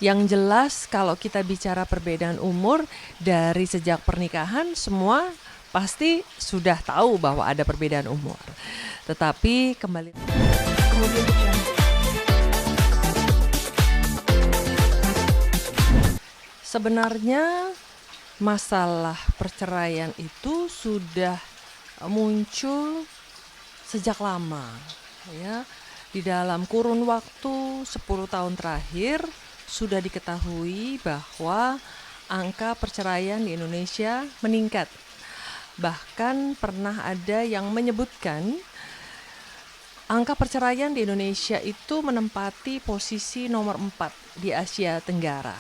Yang jelas kalau kita bicara perbedaan umur dari sejak pernikahan, semua pasti sudah tahu bahwa ada perbedaan umur. Tetapi kembali sebenarnya masalah perceraian itu sudah muncul sejak lama, ya. Di dalam kurun waktu 10 tahun terakhir sudah diketahui bahwa angka perceraian di Indonesia meningkat. Bahkan pernah ada yang menyebutkan angka perceraian di Indonesia itu menempati posisi nomor 4 di Asia Tenggara.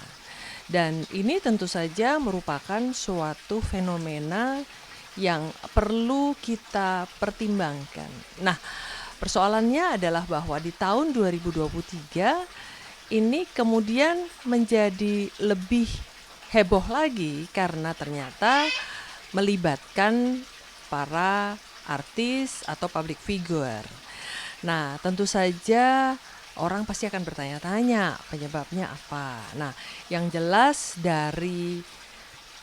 Dan ini tentu saja merupakan suatu fenomena yang perlu kita pertimbangkan. Nah, persoalannya adalah bahwa di tahun 2023 ini kemudian menjadi lebih heboh lagi karena ternyata melibatkan para artis atau public figure. Nah, tentu saja orang pasti akan bertanya-tanya penyebabnya apa. Nah, yang jelas dari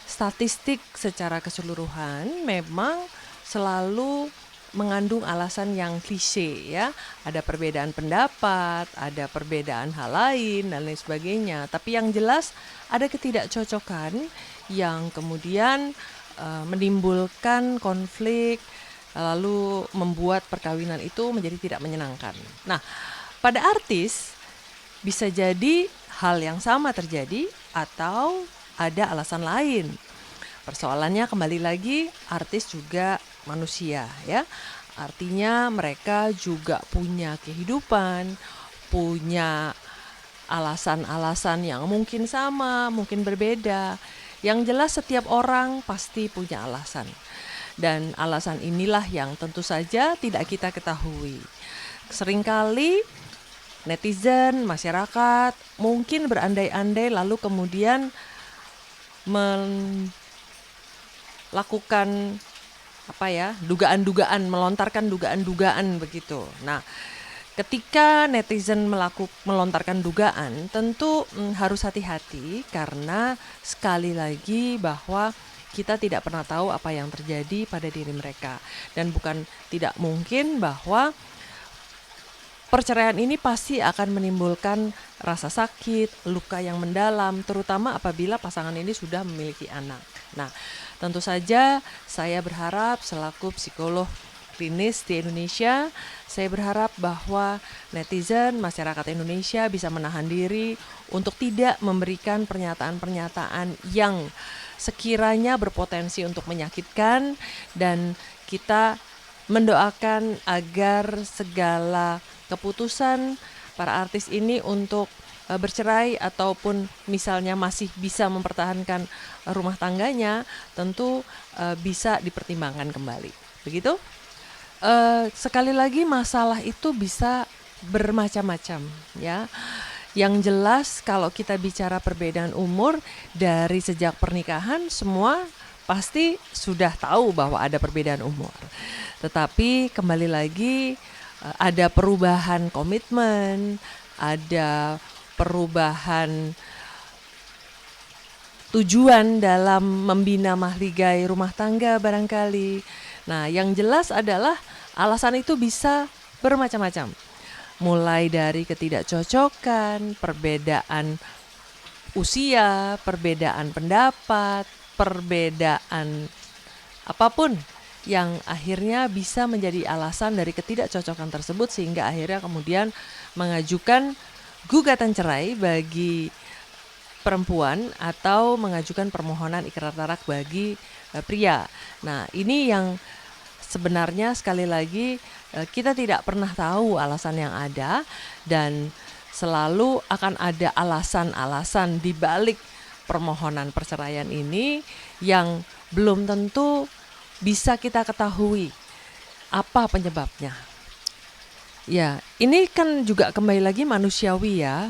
statistik secara keseluruhan memang selalu mengandung alasan yang klise, ya. Ada perbedaan pendapat, ada perbedaan hal lain dan lain sebagainya. Tapi yang jelas ada ketidakcocokan yang kemudian menimbulkan konflik, lalu membuat perkawinan itu menjadi tidak menyenangkan. Nah, pada artis bisa jadi hal yang sama terjadi atau ada alasan lain. Persoalannya kembali lagi, artis juga manusia, ya. Artinya mereka juga punya kehidupan, punya alasan-alasan yang mungkin sama, mungkin berbeda. Yang jelas setiap orang pasti punya alasan. Dan alasan inilah yang tentu saja tidak kita ketahui. Seringkali netizen, masyarakat mungkin berandai-andai lalu kemudian melakukan dugaan-dugaan, melontarkan dugaan-dugaan begitu. Nah, ketika netizen melontarkan dugaan, tentu harus hati-hati karena sekali lagi bahwa kita tidak pernah tahu apa yang terjadi pada diri mereka. Dan bukan tidak mungkin bahwa perceraian ini pasti akan menimbulkan rasa sakit, luka yang mendalam, terutama apabila pasangan ini sudah memiliki anak. Nah, tentu saja saya berharap selaku psikolog klinis di Indonesia, saya berharap bahwa netizen, masyarakat Indonesia bisa menahan diri untuk tidak memberikan pernyataan-pernyataan yang sekiranya berpotensi untuk menyakitkan, dan kita mendoakan agar segala keputusan para artis ini untuk bercerai ataupun misalnya masih bisa mempertahankan rumah tangganya tentu bisa dipertimbangkan kembali. Begitu? Sekali lagi masalah itu bisa bermacam-macam, ya. Yang jelas kalau kita bicara perbedaan umur dari sejak pernikahan, semua pasti sudah tahu bahwa ada perbedaan umur. Tetapi kembali lagi ada perubahan komitmen, ada perubahan tujuan dalam membina mahligai rumah tangga barangkali. Nah, yang jelas adalah alasan itu bisa bermacam-macam. Mulai dari ketidakcocokan, perbedaan usia, perbedaan pendapat, perbedaan apapun yang akhirnya bisa menjadi alasan dari ketidakcocokan tersebut sehingga akhirnya kemudian mengajukan gugatan cerai bagi perempuan atau mengajukan permohonan ikrar talak bagi pria. Nah, ini yang sebenarnya sekali lagi kita tidak pernah tahu alasan yang ada, dan selalu akan ada alasan-alasan di balik permohonan perceraian ini yang belum tentu bisa kita ketahui apa penyebabnya. Ya, ini kan juga kembali lagi manusiawi, ya.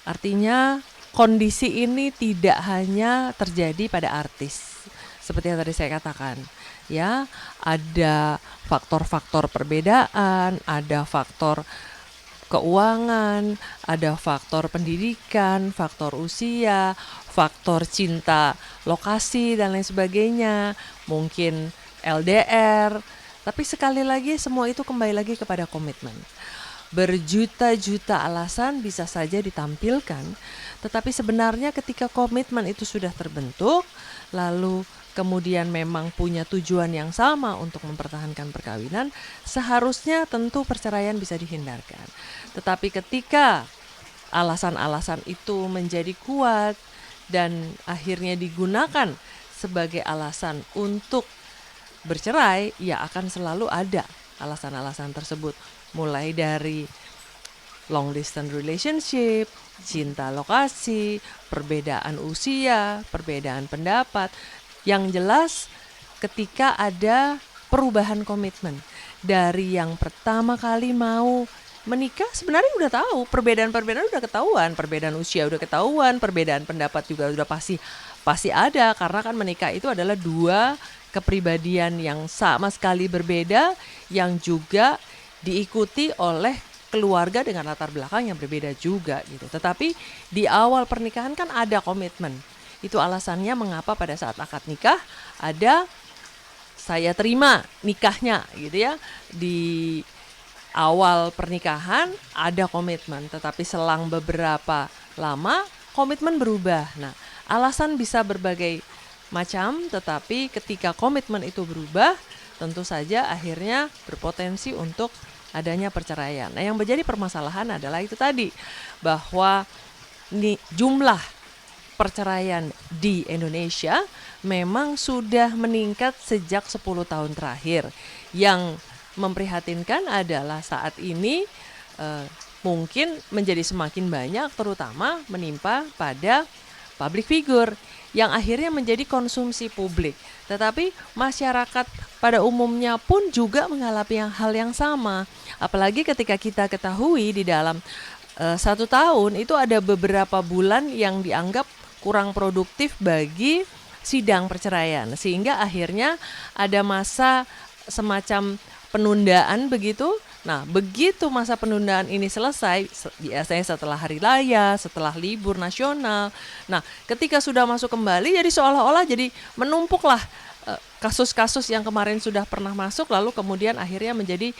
Artinya kondisi ini tidak hanya terjadi pada artis. Seperti yang tadi saya katakan, ya, ada faktor-faktor perbedaan, ada faktor keuangan, ada faktor pendidikan, faktor usia, faktor cinta lokasi dan lain sebagainya, mungkin LDR. Tapi sekali lagi semua itu kembali lagi kepada komitmen. Berjuta-juta alasan bisa saja ditampilkan, tetapi sebenarnya ketika komitmen itu sudah terbentuk, lalu kemudian memang punya tujuan yang sama untuk mempertahankan perkawinan, seharusnya tentu perceraian bisa dihindarkan. Tetapi ketika alasan-alasan itu menjadi kuat dan akhirnya digunakan sebagai alasan untuk bercerai, ya akan selalu ada alasan-alasan tersebut. Mulai dari long distance relationship, cinta lokasi, perbedaan usia, perbedaan pendapat. Yang jelas ketika ada perubahan komitmen dari yang pertama kali mau menikah, sebenarnya udah tahu perbedaan-perbedaan udah ketahuan, perbedaan usia udah ketahuan, perbedaan pendapat juga udah pasti ada, karena kan menikah itu adalah dua kepribadian yang sama sekali berbeda yang juga diikuti oleh keluarga dengan latar belakang yang berbeda juga gitu. Tetapi di awal pernikahan kan ada komitmen. Itu alasannya mengapa pada saat akad nikah ada saya terima nikahnya gitu ya. Di awal pernikahan ada komitmen, tetapi selang beberapa lama komitmen berubah. Nah, alasan bisa berbagai macam, tetapi ketika komitmen itu berubah, tentu saja akhirnya berpotensi untuk adanya perceraian. Nah, yang menjadi permasalahan adalah itu tadi, bahwa jumlah perceraian di Indonesia memang sudah meningkat sejak 10 tahun terakhir. Yang memprihatinkan adalah saat ini mungkin menjadi semakin banyak, terutama menimpa pada public figure yang akhirnya menjadi konsumsi publik. Tetapi masyarakat pada umumnya pun juga mengalami hal yang sama. Apalagi ketika kita ketahui di dalam 1 tahun itu ada beberapa bulan yang dianggap kurang produktif bagi sidang perceraian. Sehingga akhirnya ada masa semacam penundaan begitu. Nah, begitu masa penundaan ini selesai, biasanya setelah hari raya, setelah libur nasional. Nah, ketika sudah masuk kembali, jadi seolah-olah jadi menumpuklah kasus-kasus yang kemarin sudah pernah masuk, lalu kemudian akhirnya menjadi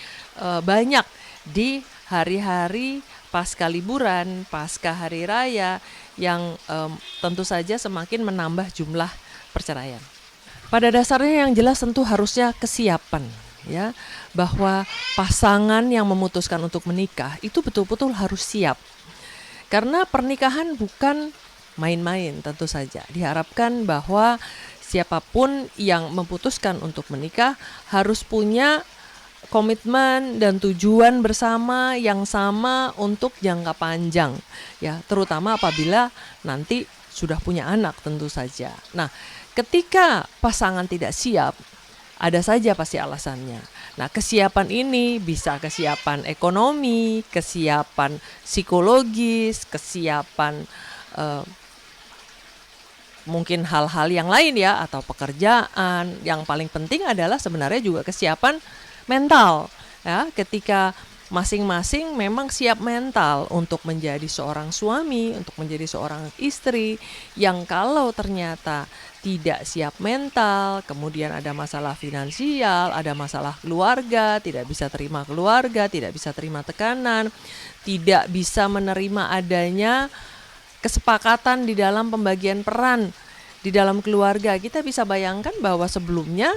banyak di hari-hari pasca liburan, pasca hari raya, yang tentu saja semakin menambah jumlah perceraian. Pada dasarnya yang jelas tentu harusnya kesiapan, ya, bahwa pasangan yang memutuskan untuk menikah itu betul-betul harus siap. Karena pernikahan bukan main-main, tentu saja. Diharapkan bahwa siapapun yang memutuskan untuk menikah harus punya komitmen dan tujuan bersama yang sama untuk jangka panjang, ya, terutama apabila nanti sudah punya anak tentu saja. Nah, ketika pasangan tidak siap, ada saja pasti alasannya. Nah, kesiapan ini bisa kesiapan ekonomi, kesiapan psikologis, kesiapan mungkin hal-hal yang lain ya, atau pekerjaan. Yang paling penting adalah sebenarnya juga kesiapan mental. Ya, ketika masing-masing memang siap mental untuk menjadi seorang suami, untuk menjadi seorang istri, yang kalau ternyata tidak siap mental, kemudian ada masalah finansial, ada masalah keluarga, tidak bisa terima keluarga, tidak bisa terima tekanan, tidak bisa menerima adanya kesepakatan di dalam pembagian peran di dalam keluarga. Kita bisa bayangkan bahwa sebelumnya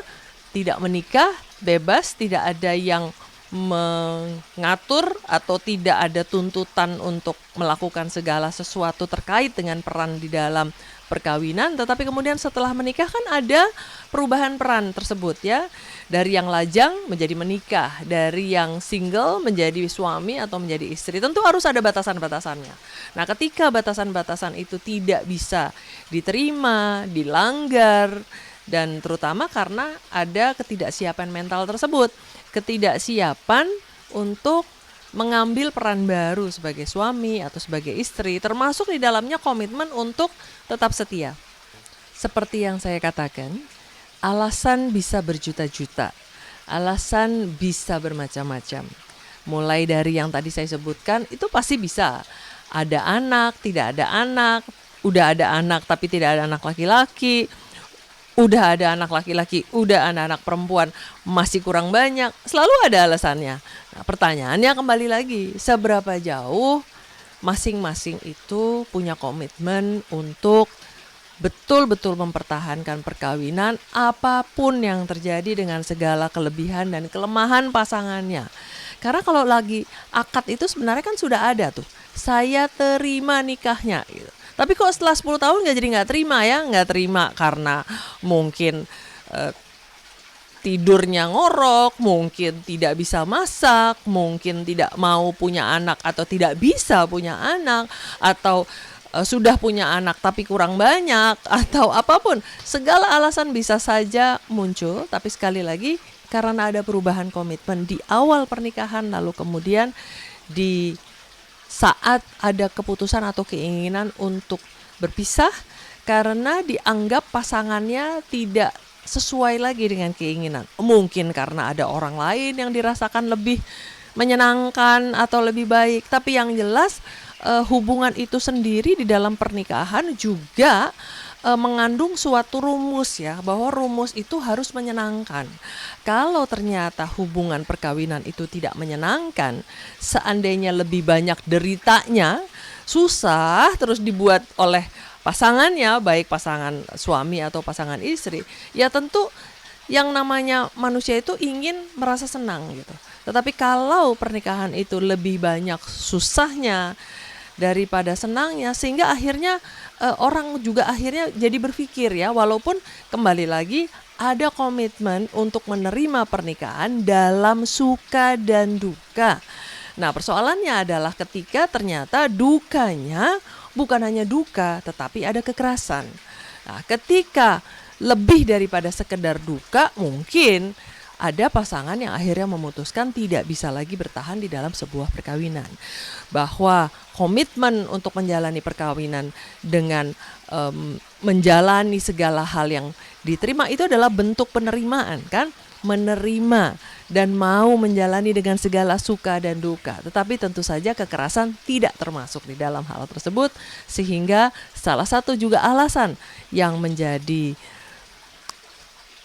tidak menikah, bebas, tidak ada yang mengatur atau tidak ada tuntutan untuk melakukan segala sesuatu terkait dengan peran di dalam perkawinan, tetapi kemudian setelah menikah kan ada perubahan peran tersebut, ya, dari yang lajang menjadi menikah, dari yang single menjadi suami atau menjadi istri. Tentu harus ada batasan-batasannya. Nah, ketika batasan-batasan itu tidak bisa diterima, dilanggar, dan terutama karena ada ketidaksiapan mental tersebut, ketidaksiapan untuk mengambil peran baru sebagai suami atau sebagai istri, termasuk di dalamnya komitmen untuk tetap setia. Seperti yang saya katakan, alasan bisa berjuta-juta, alasan bisa bermacam-macam. mulai dari yang tadi saya sebutkan, itu pasti bisa. Ada anak, tidak ada anak, udah ada anak tapi tidak ada anak laki-laki, udah ada anak laki-laki, udah ada anak perempuan, masih kurang banyak, selalu ada alasannya. Nah, pertanyaannya kembali lagi, seberapa jauh masing-masing itu punya komitmen untuk betul-betul mempertahankan perkawinan apapun yang terjadi dengan segala kelebihan dan kelemahan pasangannya. Karena kalau lagi akad itu sebenarnya kan sudah ada tuh, saya terima nikahnya gitu. Tapi kok setelah 10 tahun nggak terima ya, nggak terima karena mungkin tidurnya ngorok, mungkin tidak bisa masak, mungkin tidak mau punya anak atau tidak bisa punya anak, atau sudah punya anak tapi kurang banyak, atau apapun. Segala alasan bisa saja muncul, tapi sekali lagi karena ada perubahan komitmen di awal pernikahan, lalu kemudian di saat ada keputusan atau keinginan untuk berpisah karena dianggap pasangannya tidak sesuai lagi dengan keinginan. Mungkin karena ada orang lain yang dirasakan lebih menyenangkan atau lebih baik. Tapi yang jelas hubungan itu sendiri di dalam pernikahan juga mengandung suatu rumus ya, bahwa rumus itu harus menyenangkan. Kalau ternyata hubungan perkawinan itu tidak menyenangkan, seandainya lebih banyak deritanya, susah terus dibuat oleh pasangannya, baik pasangan suami atau pasangan istri, ya tentu yang namanya manusia itu ingin merasa senang gitu. Tetapi kalau pernikahan itu lebih banyak susahnya daripada senangnya, sehingga akhirnya orang juga akhirnya jadi berpikir ya, walaupun kembali lagi ada komitmen untuk menerima pernikahan dalam suka dan duka. Nah, persoalannya adalah ketika ternyata dukanya bukan hanya duka, tetapi ada kekerasan. Nah, ketika lebih daripada sekedar duka, mungkin ada pasangan yang akhirnya memutuskan tidak bisa lagi bertahan di dalam sebuah perkawinan. Bahwa komitmen untuk menjalani perkawinan dengan menjalani segala hal yang diterima itu adalah bentuk penerimaan kan? Menerima dan mau menjalani dengan segala suka dan duka. Tetapi tentu saja kekerasan tidak termasuk di dalam hal tersebut, sehingga salah satu juga alasan yang menjadi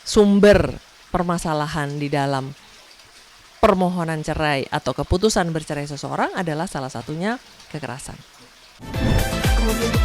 sumber permasalahan di dalam permohonan cerai atau keputusan bercerai seseorang adalah salah satunya kekerasan. Kemudian